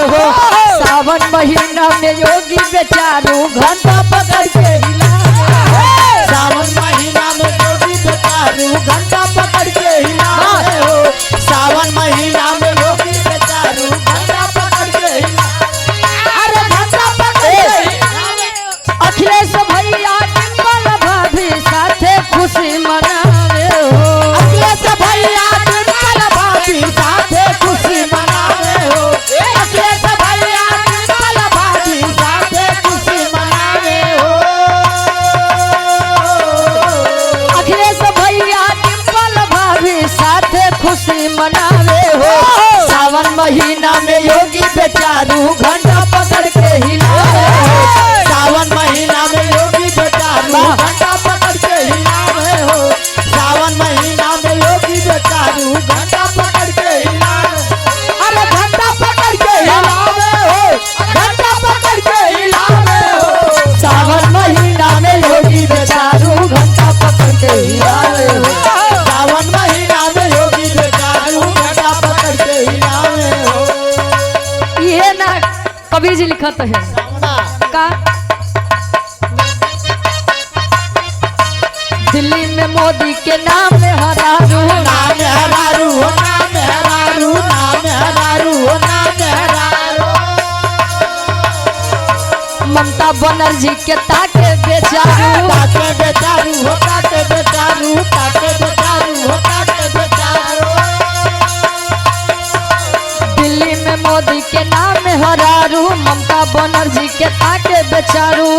हो। सावन महीना में योगी बेचारू घंटा पकड़ के हिलावे। सावन महीना में योगी बेचारू घंटा पकड़ के हिलावे हो। सावन महीना में योगी बेचारू घंटा पकड़ के अरे घंटा पकड़ के अखिलेश भैया डिंपल भाभी साथे खुशी मनावे हो। अखिलेश भैया डिंपल भाभी साथे खुशी मनावे हो। अखिलेश भैया डिंपल भाभी साथे खुशी मनावे हो। अखिलेश भैया डिंपल भाभी साथे खुशी मनावे हो। सावन महीना में योगी बेचारू घंटा पकड़ के हिलावे हो। सावन महीना में योगी बेचारू घंटा पकड़ के हिलावे हो। सावन महीना में योगी बेचारू घंटा पकड़ के हिलावे। अरे घंटा पकड़ के हिलावे हो। घंटा पकड़ के हिलावे हो। सावन महीना में योगी बेचारू घंटा पकड़ के हिलावे हो। सावन महीना में योगी बेचारू घंटा पकड़ के हिलावे हो। ये ना कबीर जी लिखत है का दिल्ली में मोदी के नाम में हरारू नाम हरारू हो। नाम हरारू। नाम हरारू हो। नाम हरारू। ममता बनर्जी के ताके बेचारू ताके बेचारू हो। ताके बेचारू। ताके बेचारू हो। ताके बेचारू। दिल्ली में मोदी के नाम में हरारू ममता बनर्जी के ताके बेचारू।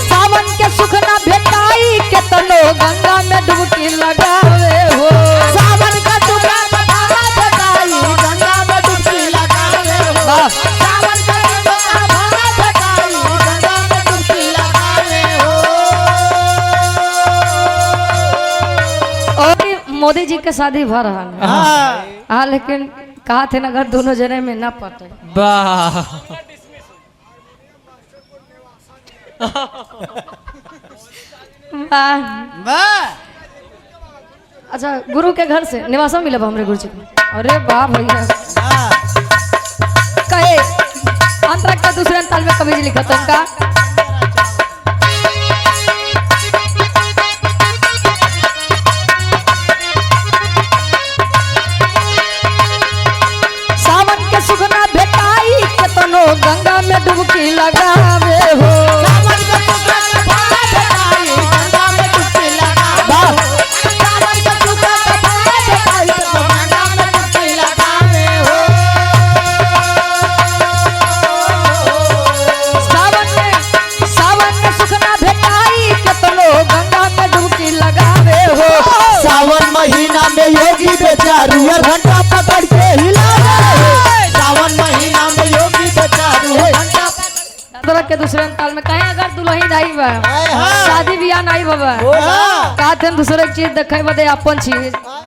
सावन के सुख ना भेटाई के तनो गंगा में डुबकी लगावे हो। सावन का टुकड़ा बता बताई गंगा में डुबकी लगावे हो। वाह। सावन का टुकड़ा बता बताई गंगा में डुबकी लगावे हो। और मोदी जी के शादी भर रहा है हाँ। हाँ लेकिन कहा थे ना अगर दोनों जने में ना पटे वाह वाह। अच्छा गुरु के घर से निवासा मिला हमरे गुरु जी को। अरे वाह भैया कहे अंतरा का दूसरे ताल में कवि जी लिखा था उनका सावन के सुख ना भेटाई के तनो गंगा में डुबकी लगावे हो। सावन का टुकड़ा बता बताई गंगा में डुबकी लगावे हो। सावन का टुकड़ा बता बताई गंगा में डुबकी लगावे हो। सावन में सुख ना भेटाई के तनो गंगा में डुबकी लगावे हो। सावन महीना में योगी बेचारू घंटा पकड़ के हिलावे हो। सावन महीना में योगी बेचारू घंटा अंतरा के दूसरे ताल में कहे अगर दुल्हन आई बा हाँ। शादी बियाह नहीं बाबा हाँ। का दूसरे चीज देखे बदे अपन चीज